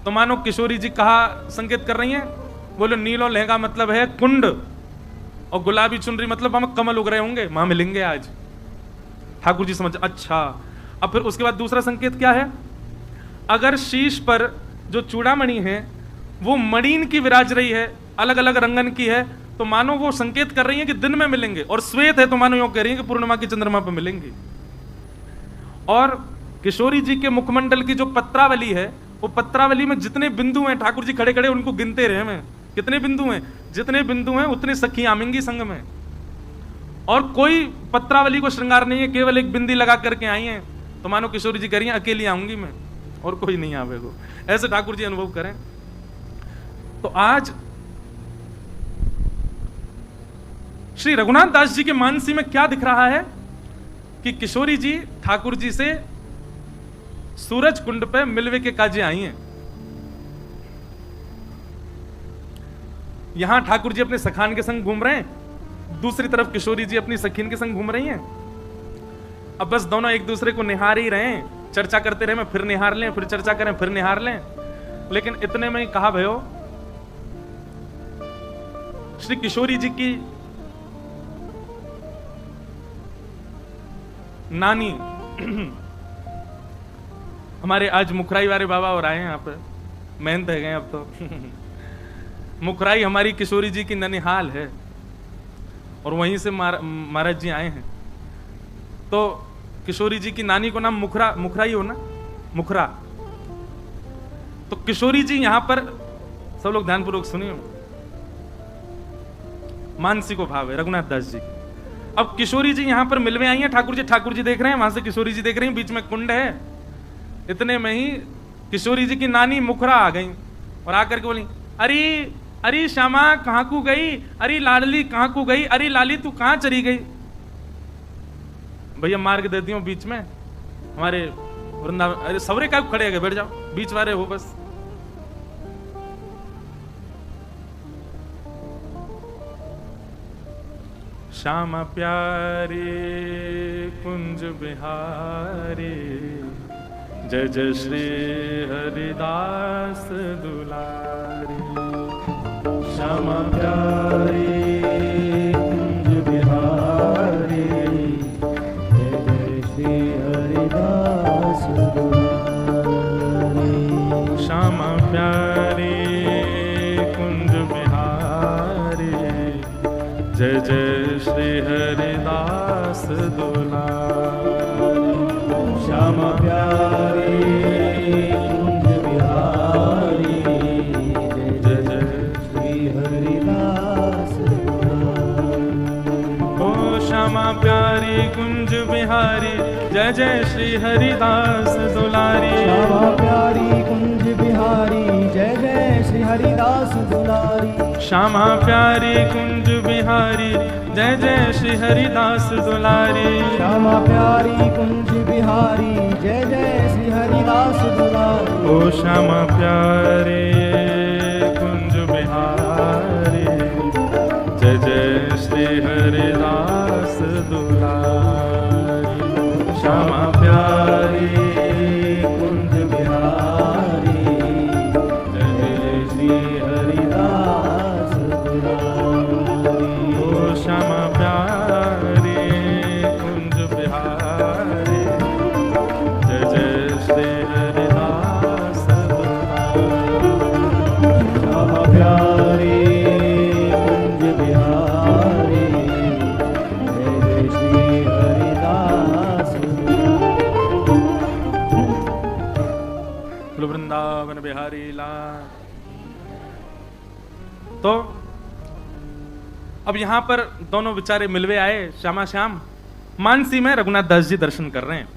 तो मानो किशोरी जी कहा संकेत कर रही हैं, बोलो नीलो लहंगा मतलब है कुंड, और गुलाबी चुनरी मतलब हम कमल उग रहे होंगे, वहां मिलेंगे आज। ठाकुर जी समझ, अच्छा। अब फिर उसके बाद दूसरा संकेत क्या है? अगर शीश पर जो चूड़ामणि है वो मणिन की विराज रही है, अलग अलग रंगन की है, तो मानो वो संकेत कर रही है कि दिन में मिलेंगे, और श्वेत है तो मानो यूं कह रही है कि पूर्णिमा की चंद्रमा पर मिलेंगे। और किशोरी जी के मुखमंडल की जो पत्रावली है, वो पत्रावली में जितने बिंदु हैं, ठाकुर जी खड़े खड़े उनको गिनते रहे हैं, कितने बिंदु हैं, जितने बिंदु हैं उतने सखी आमेंगी संग में। और कोई पत्रावली को श्रृंगार नहीं है, केवल एक बिंदी लगा करके आई हैं, तो मानो किशोरी जी कह रही हैं अकेली आऊंगी मैं, और कोई नहीं आवेगा। ऐसे ठाकुर जी अनुभव करें। तो आज श्री रघुनाथ दास जी के मानसी में क्या दिख रहा है कि किशोरी जी ठाकुर जी से सूरज कुंड पे मिलवे के काजे आई हैं। यहां ठाकुर जी अपने सखान के संग घूम रहे हैं, दूसरी तरफ किशोरी जी अपनी सखीन के संग घूम रही हैं। अब बस दोनों एक दूसरे को निहार ही रहे हैं, चर्चा करते रहे, मैं फिर निहार लें, फिर चर्चा करें, फिर निहार लें। लेकिन इतने में ही कहा भयो, श्री किशोरी जी की नानी हमारे आज मुखराई वाले बाबा और आए हैं यहाँ पे, मेहनत है गए अब तो मुखराई हमारी किशोरी जी की ननिहाल है, और वहीं से महाराज जी आए हैं। तो किशोरी जी की नानी को नाम मुखराई हो ना, मुखरा। तो किशोरी जी यहां पर, सब लोग ध्यानपूर्वक सुनिए, मानसी को भाव है रघुनाथ दास जी। अब किशोरी जी यहां पर मिलवे आई हैं, ठाकुर जी देख रहे हैं, वहां से किशोरी जी देख रही हैं, बीच में कुंड है। इतने में ही किशोरी जी की नानी मुखरा आ गई और आकर के बोली, अरे अरे श्यामा कहां को गई, अरे लाडली कहां को गई, अरे लाली तू कहां चली गई। भैया मार्ग देती हूँ बीच में, हमारे वृंदावन, अरे सवरे का खड़े गए, बैठ जाओ, बीच वाले हो बस। श्यामा प्यारे कुंज बिहारी, जय जय श्री हरिदास दुलारी। श्यामा प्यारे कुंज बिहारी, जय जय श्री हरिदास दुलारी। श्यामा प्यारे कुंज बिहारी, जय जय श्री हरिदास दुलारी। श्यामा प्यारे कुंज बिहारी, जय जय श्री हरिदास दुलारी। ओ श्यामा प्यारी कुंज बिहारी जय जय श्री हरिदास दुलारी। श्यामा प्यारी कुंज बिहारी जय जय श्री हरिदास दुलारी। श्यामा प्यारी कुंज बिहारी जय जय श्री हरिदास दुलारी। श्यामा प्यारी कुंज बिहारी जय जय श्री हरिदास दुलारी। ओ श्यामा प्यारे कुंज बिहारी जय जय श्री हरिदास दुलारी। श्यामा प्यारी कुंज बिहारी जय जय श्री हरिदास दुलारी। ओ श्यामा प्यारी कुंज बिहारी जय जय श्री हरिदास दुलारी। श्यामा प्यारी कुंज बिहारी जय जय श्री हरिदास दुलारी। बोलो वृंदावन बिहारी लाल। तो अब यहां पर दोनों बेचारे मिलवे आए, श्यामा श्याम। मानसी में रघुनाथ दास जी दर्शन कर रहे हैं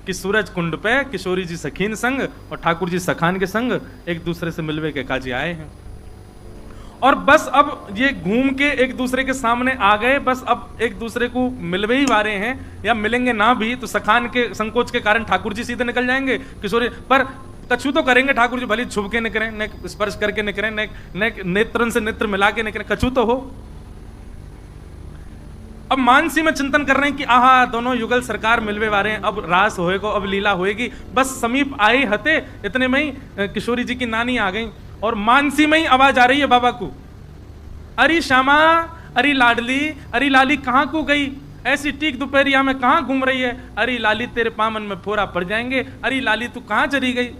कि सूरज कुंड पे किशोरी जी सखीन संग और ठाकुर जी सखान के संग एक दूसरे से मिलवे के काजी आए हैं। और बस अब ये घूम के एक दूसरे के सामने आ गए, बस अब एक दूसरे को मिलवे ही वारे हैं, या मिलेंगे ना भी तो सखान के संकोच के कारण ठाकुर जी सीधे निकल जाएंगे, किशोरी पर कछु तो करेंगे ठाकुर जी, भले छुप के निकले, नेक स्पर्श करके निकले, नेक नेत्रन से नेत्र मिला के निकले, कछु तो हो। अब मानसी में चिंतन कर रहे हैं कि आहा दोनों युगल सरकार मिलवे वारे हैं, अब रास होएगा, अब लीला होएगी। बस समीप आए हते इतने में ही किशोरी जी की नानी आ गई और मानसी में ही आवाज आ रही है बाबा को, अरे श्यामा, अरे लाडली, अरे लाली कहाँ को गई, ऐसी टीक दोपहरिया में कहाँ घूम रही है, अरे लाली तेरे पामन में फोरा पड़ जाएंगे, अरे लाली तू कहाँ चली गई।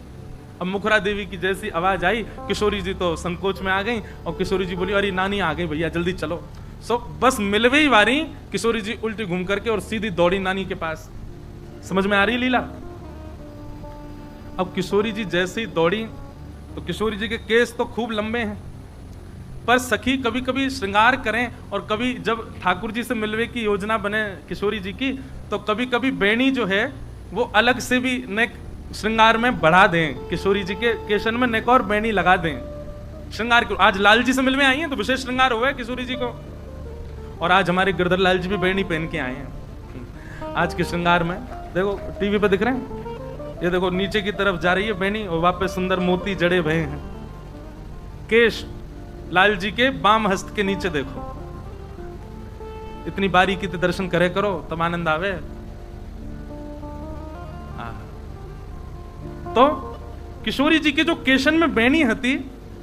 अब मुखरा देवी की जैसी आवाज आई, किशोरी जी तो संकोच में आ गई और किशोरी जी बोली अरे नानी आ गई भैया जल्दी चलो। बस मिलवे ही वारी, किशोरी जी उल्टी घूम करके और सीधी दौड़ी नानी के पास। समझ में आ रही लीला। अब किशोरी जी जैसे ही दौड़ी तो किशोरी जी के केस तो खूब लंबे हैं, पर सखी कभी कभी श्रृंगार करें और कभी जब ठाकुर जी से मिलवे की योजना बने किशोरी जी की, तो कभी कभी बेणी जो है वो अलग से भी नेक श्रृंगार में बढ़ा दें, किशोरी जी के केशन में नेक और बेणी लगा दें श्रृंगार को। आज लाल जी से मिलवे आई हैं तो विशेष श्रृंगार हुआ है किशोरी जी को, और आज हमारे गिरधर लाल जी भी बेणी पहन के आए हैं। आज के श्रृंगार में देखो टीवी पे दिख रहे हैं, ये देखो नीचे की तरफ जा रही है बेणी और वापस सुंदर मोती जड़े भये हैं। केश लाल जी के बाम हस्त के नीचे देखो, इतनी बारीकी से दर्शन करे करो तब आनंद आवे। तो किशोरी जी के जो केशन में बेणी हती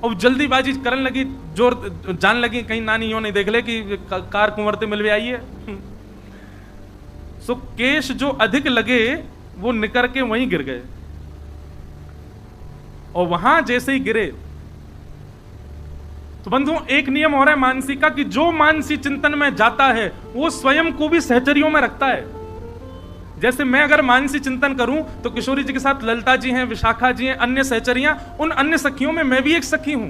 और जल्दीबाजी करने लगी, जोर जान लगी कहीं नानी यो नहीं देख ले कि कार कुंवरते मिलवे आई है। सो केश जो अधिक लगे वो निकर के वहीं गिर गए, और वहां जैसे ही गिरे तो बंधुओं एक नियम हो रहा है मानसी का कि जो मानसी चिंतन में जाता है वो स्वयं को भी सहचरियों में रखता है। जैसे मैं अगर मानसी चिंतन करूं तो किशोरी जी के साथ ललिता जी हैं, विशाखा जी हैं, अन्य सहचरियां, उन अन्य सखियों में मैं भी एक सखी हूं।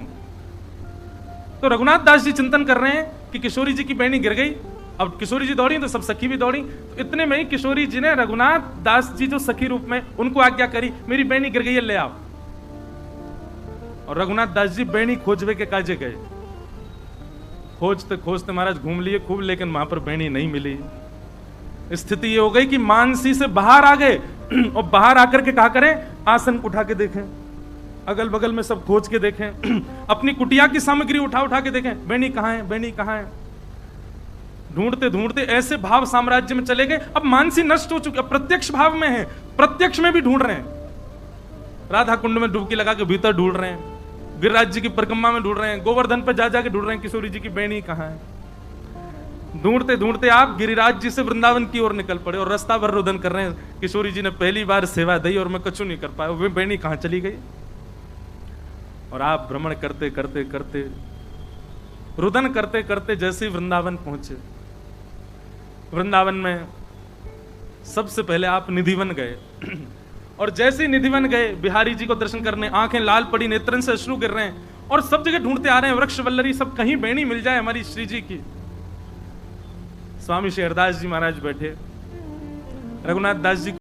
तो रघुनाथ दास जी चिंतन कर रहे हैं कि किशोरी जी की बेणी गिर गई, अब किशोरी जी दौड़ी तो सब सखी भी दौड़ी। तो इतने में ही किशोरी जी ने रघुनाथ दास जी जो सखी रूप में उनको आज्ञा करी, मेरी बेणी गिर गई है ले आओ। और रघुनाथ दास जी बेणी खोजवे के काजे गए, खोजते खोजते महाराज घूम लिए खूब, लेकिन वहां पर बेणी नहीं मिली। स्थिति ये हो गई कि मानसी से बाहर आ गए और बाहर आकर के क्या करें, आसन उठा के देखें, अगल बगल में सब खोज के देखें, अपनी कुटिया की सामग्री उठा उठा के देखें, बेणी कहां है, बेणी कहां है। ढूंढते ढूंढते ऐसे भाव साम्राज्य में चले गए। अब मानसी नष्ट हो चुकी, अब प्रत्यक्ष भाव में है, प्रत्यक्ष में भी ढूंढ रहे हैं, राधा कुंड में डुबकी लगा के भीतर ढूंढ रहे हैं, गिरिराज जी की परिक्रमा में ढूंढ रहे हैं, गोवर्धन पर जा जाके ढूंढ रहे हैं किशोरी जी की बेणी कहां है। ढूंढते ढूंढते आप गिरिराज जी से वृंदावन की ओर निकल पड़े और रास्ता भर रुदन कर रहे हैं, किशोरी जी ने पहली बार सेवा दी और मैं कछु नहीं कर पाया, वे बेणी कहां चली गई। और आप भ्रमण करते करते करते रुदन करते करते जैसे वृंदावन पहुंचे, वृंदावन में सबसे पहले आप निधिवन गए और जैसे ही निधिवन गए बिहारी जी को दर्शन करने, आंखें लाल पड़ी, नेत्रन से अश्रु गिर रहे हैं और सब जगह ढूंढते आ रहे हैं वृक्ष वल्लरी सब, कहीं बेणी मिल जाए हमारी श्री जी की। स्वामी शेरदास जी महाराज बैठे रघुनाथ दास जी